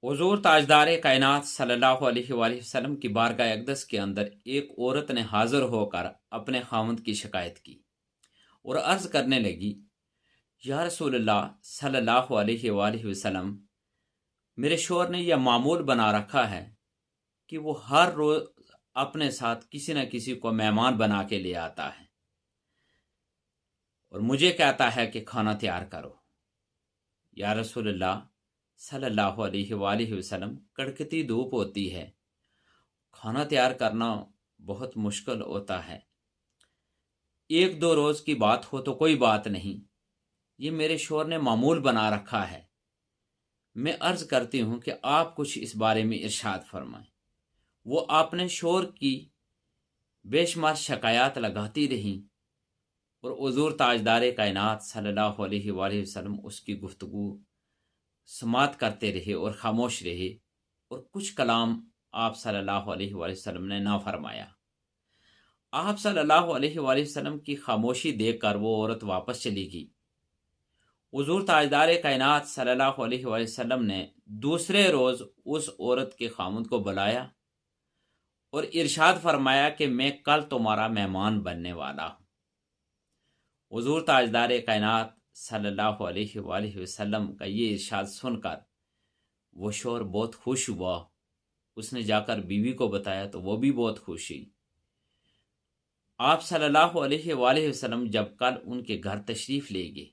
हुजूर ताजदार कायनात सल्लल्लाहु अलैहि वसल्लम की बारगाह अक़दस के अंदर एक औरत ने हाजिर होकर अपने खामद की शिकायत की और अर्ज़ करने लगी, या रसूलल्लाह सल्लल्लाहु अलैहि वसल्लम, मेरे शौहर ने यह मामूल बना रखा है कि वो हर रोज़ अपने साथ किसी न किसी को मेहमान बना के ले आता है और मुझे कहता है कि खाना तैयार करो। या रसूलल्लाह सल्लल्लाहु अलैहि वसल्लम, कड़कती धूप होती है, खाना तैयार करना बहुत मुश्किल होता है। एक दो रोज़ की बात हो तो कोई बात नहीं, ये मेरे शौहर ने मामूल बना रखा है। मैं अर्ज़ करती हूँ कि आप कुछ इस बारे में इरशाद फरमाएं। वो आपने शौहर की बेशुमार शिकायत लगाती रहीं और हुज़ूर ताजदार कायनात सल्लल्लाहु अलैहि वसल्लम उसकी गुफ्तगू समात करते रहे और खामोश रहे और कुछ कलाम आप सल्लल्लाहु अलैहि वसल्लम ने ना फरमाया। आप सल्लल्लाहु अलैहि वसल्लम की खामोशी देखकर वो औरत वापस चली गई। हुज़ूर ताजदार कायनात सल्लल्लाहु अलैहि वसल्लम ने दूसरे रोज़ उस औरत के खामद को बुलाया और इरशाद फरमाया कि मैं कल तुम्हारा मेहमान बनने वाला हूँ। हुज़ूर ताजदार कायनात सल्लल्लाहु अलैहि वसल्लम का ये इरशाद सुनकर वो शौहर बहुत खुश हुआ। उसने जाकर बीवी को बताया तो वो भी बहुत खुश हुई। आप सल्लल्लाहु अलैहि वसल्लम जब कल उनके घर तशरीफ़ ले गए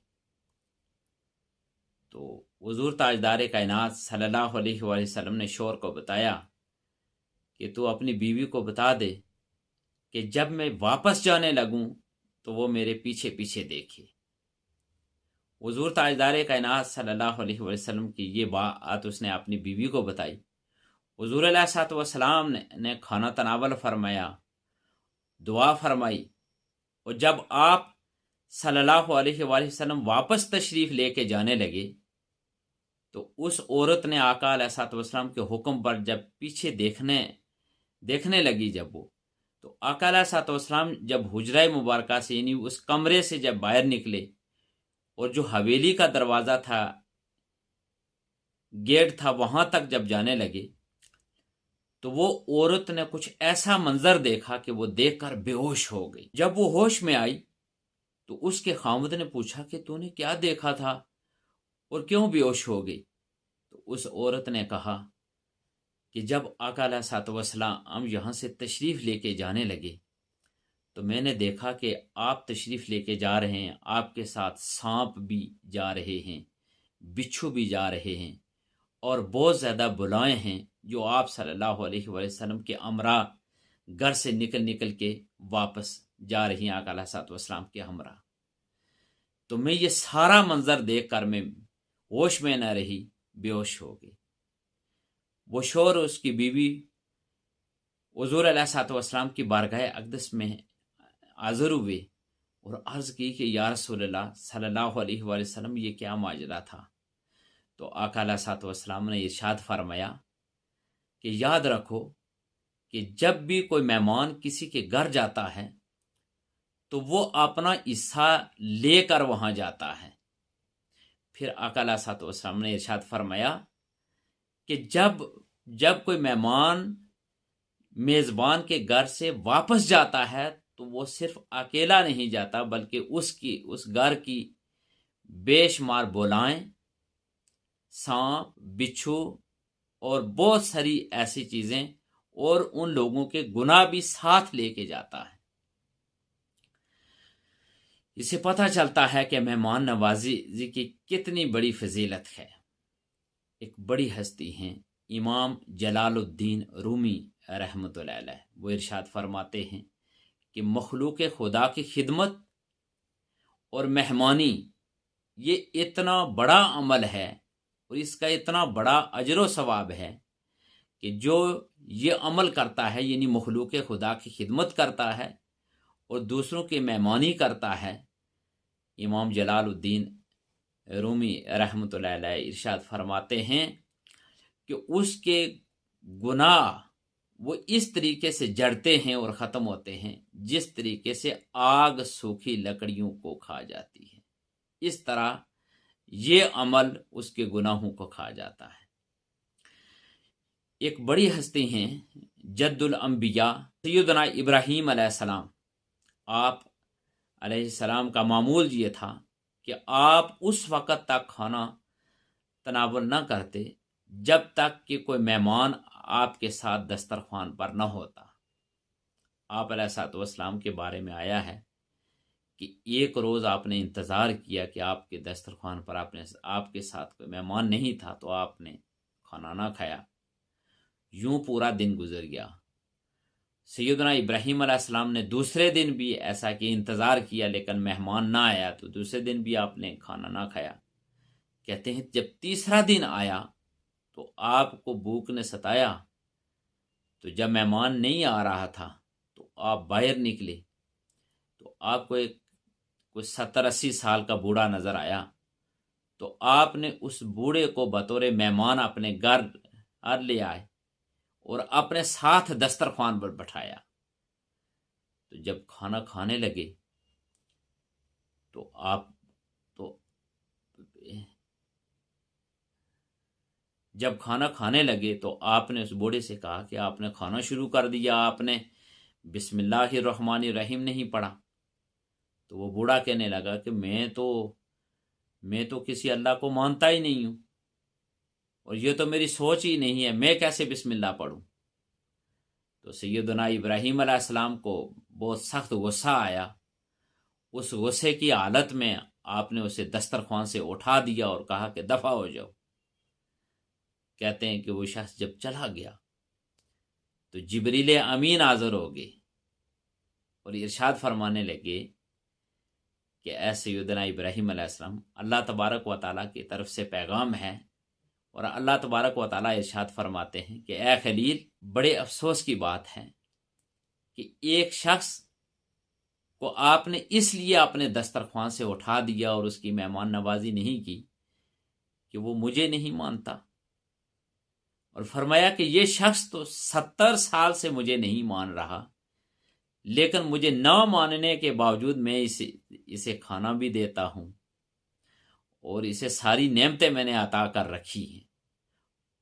तो हुज़ूर ताजदार कायनात सल्लल्लाहु अलैहि वसल्लम ने शौहर को बताया कि तू अपनी बीवी को बता दे कि जब मैं वापस जाने लगूं तो वो मेरे पीछे पीछे देखे। हुज़ूर ताजदार कायनात सल्लल्लाहु अलैहि वसल्लम की ये बात उसने अपनी बीवी को बताई। हुज़ूर अलैहिस्सलाम ने खाना तनावल फरमाया, दुआ फरमाई और जब आप सल्लल्लाहु अलैहि वसल्लम वापस तशरीफ़ लेके जाने लगे तो उस औरत ने आका अलैहिस्सलाम के हुक्म पर जब पीछे देखने लगी, जब वो तो आका अलैहिस्सलाम जब हुजरा मुबारका से यानी उस कमरे से जब बाहर निकले और जो हवेली का दरवाज़ा था, गेट था, वहां तक जब जाने लगे तो वो औरत ने कुछ ऐसा मंजर देखा कि वो देखकर बेहोश हो गई। जब वो होश में आई तो उसके खामद ने पूछा कि तूने क्या देखा था और क्यों बेहोश हो गई। तो उस औरत ने कहा कि जब आका अलैहिस्सलाम यहाँ से तशरीफ़ लेके जाने लगे तो मैंने देखा कि आप तशरीफ़ लेके जा रहे हैं, आपके साथ सांप भी जा रहे हैं, बिच्छू भी जा रहे हैं और बहुत ज़्यादा बुलाएं हैं जो आप सल्लल्लाहु अलैहि वसल्लम के हमरा घर से निकल के वापस जा रही हैं आका अलैहिस्सलाम के हमरा। तो मैं ये सारा मंजर देख कर मैं होश में न रही, बेहोश हो गई। वो शौहर उसकी बीवी हुज़ूर अलैहिस्सलाम की बारगाह अक़दस में हाज़िर हुए और अर्ज़ की कि या रसूलल्लाह सल्लल्लाहु अलैहि वसल्लम, ये क्या माजरा था। तो आका अलैहिस्सलाम ने इरशाद फरमाया कि याद रखो कि जब भी कोई मेहमान किसी के घर जाता है तो वो अपना हिस्सा लेकर वहां जाता है। फिर आका अलैहिस्सलाम ने इरशाद फरमाया कि जब कोई मेहमान मेज़बान के घर से वापस जाता है तो वो सिर्फ अकेला नहीं जाता बल्कि उस घर की बेशुमार बुलाएं, सांप, बिच्छू और बहुत सारी ऐसी चीज़ें और उन लोगों के गुनाह भी साथ लेके जाता है। इससे पता चलता है कि मेहमान नवाजी की कितनी बड़ी फजीलत है। एक बड़ी हस्ती हैं इमाम जलालुद्दीन रूमी रहमतुल्लाह अलैह, वो इरशाद फरमाते हैं कि मखलूक खुदा की खिदमत और मेहमानी ये इतना बड़ा अमल है और इसका इतना बड़ा अजर व सवाब है कि जो ये अमल करता है यानी मखलूक खुदा की खिदमत करता है और दूसरों की मेहमानी करता है, इमाम जलालुद्दीन रूमी रहमतुल्लाह अलैह इरशाद फरमाते हैं कि उसके गुनाह वो इस तरीके से जड़ते हैं और ख़त्म होते हैं जिस तरीके से आग सूखी लकड़ियों को खा जाती है। इस तरह ये अमल उसके गुनाहों को खा जाता है। ایک بڑی ہستی ہیں جد الانبیاء سیدنا ابراہیم علیہ السلام. آپ علیہ السلام کا معمول یہ تھا کہ آپ اس وقت تک کھانا تناول نہ کرتے جب تک کہ کوئی مہمان آپ کے ساتھ دسترخوان پر نہ ہوتا. آپ علیہ السلام کے بارے میں آیا ہے کہ ایک روز آپ نے انتظار کیا کہ آپ کے دسترخوان پر آپ کے ساتھ کوئی مہمان نہیں تھا تو آپ نے کھانا نہ کھایا. یوں پورا دن گزر گیا. سیدنا ابراہیم علیہ السلام نے دوسرے دن بھی ایسا کہ انتظار کیا لیکن مہمان نہ آیا تو دوسرے دن بھی آپ نے کھانا نہ کھایا. کہتے ہیں جب تیسرا دن آیا تو آپ کو بھوک نے ستایا. تو جب مہمان نہیں آ رہا تھا تو آپ باہر نکلے تو آپ کو ایک کوئی 70-80 سال کا بوڑھا نظر آیا. تو آپ نے اس بوڑھے کو بطور مہمان اپنے گھر لے آئے اور اپنے ساتھ دسترخوان پر بٹھایا. تو جب کھانا کھانے لگے تو آپ نے اس بوڑھے سے کہا کہ آپ نے کھانا شروع کر دیا, آپ نے بسم اللہ الرحمن الرحیم نہیں پڑھا. تو وہ بوڑھا کہنے لگا کہ میں تو کسی اللہ کو مانتا ہی نہیں ہوں اور یہ تو میری سوچ ہی نہیں ہے, میں کیسے بسم اللہ پڑھوں. تو سیدنا ابراہیم علیہ السلام کو بہت سخت غصہ آیا. اس غصے کی حالت میں آپ نے اسے دسترخوان سے اٹھا دیا اور کہا کہ دفع ہو جاؤ. کہتے ہیں کہ وہ شخص جب چلا گیا تو جبریل امین حاضر ہو گئے اور ارشاد فرمانے لگے کہ اے سیدنا ابراہیم علیہ السلام, اللہ تبارک و تعالیٰ کی طرف سے پیغام ہے. اور اللہ تبارک و تعالیٰ ارشاد فرماتے ہیں کہ اے خلیل, بڑے افسوس کی بات ہے کہ ایک شخص کو آپ نے اس لیے اپنے دسترخوان سے اٹھا دیا اور اس کی مہمان نوازی نہیں کی کہ وہ مجھے نہیں مانتا. اور فرمایا کہ یہ شخص تو 70 سال سے مجھے نہیں مان رہا, لیکن مجھے نہ ماننے کے باوجود میں اسے کھانا بھی دیتا ہوں اور اسے ساری نعمتیں میں نے عطا کر رکھی ہیں.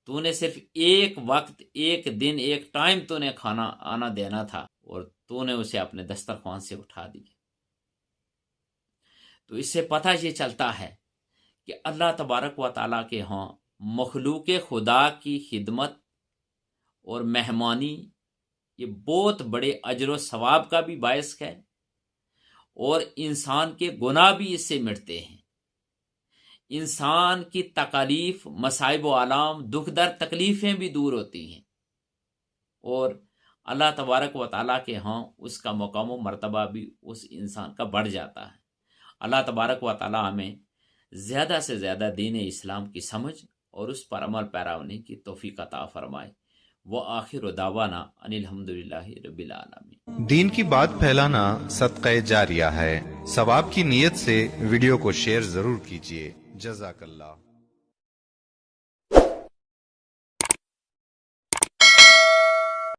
تو نے صرف ایک وقت, ایک دن, ایک ٹائم تو نے کھانا آنا دینا تھا اور تو نے اسے اپنے دسترخوان سے اٹھا دیا. تو اس سے پتہ یہ چلتا ہے کہ اللہ تبارک و تعالیٰ کے ہاں مخلوق خدا کی خدمت اور مہمانی یہ بہت بڑے اجر و ثواب کا بھی باعث ہے اور انسان کے گناہ بھی اس سے مٹتے ہیں. انسان کی تکالیف, مصائب و آلام, دکھ درد, تکلیفیں بھی دور ہوتی ہیں اور اللہ تبارک و تعالیٰ کے ہاں اس کا مقام و مرتبہ بھی اس انسان کا بڑھ جاتا ہے. اللہ تبارک و تعالیٰ ہمیں زیادہ سے زیادہ دین اسلام کی سمجھ اور اس پر عمل پیرا ہونے کی توفیق عطا فرمائے. وآخر دعوانا ان الحمدللہ رب العالمین. دین کی بات پھیلانا صدقہ جاریہ ہے. ثواب کی نیت سے ویڈیو کو شیئر ضرور کیجیے. جزاک اللہ.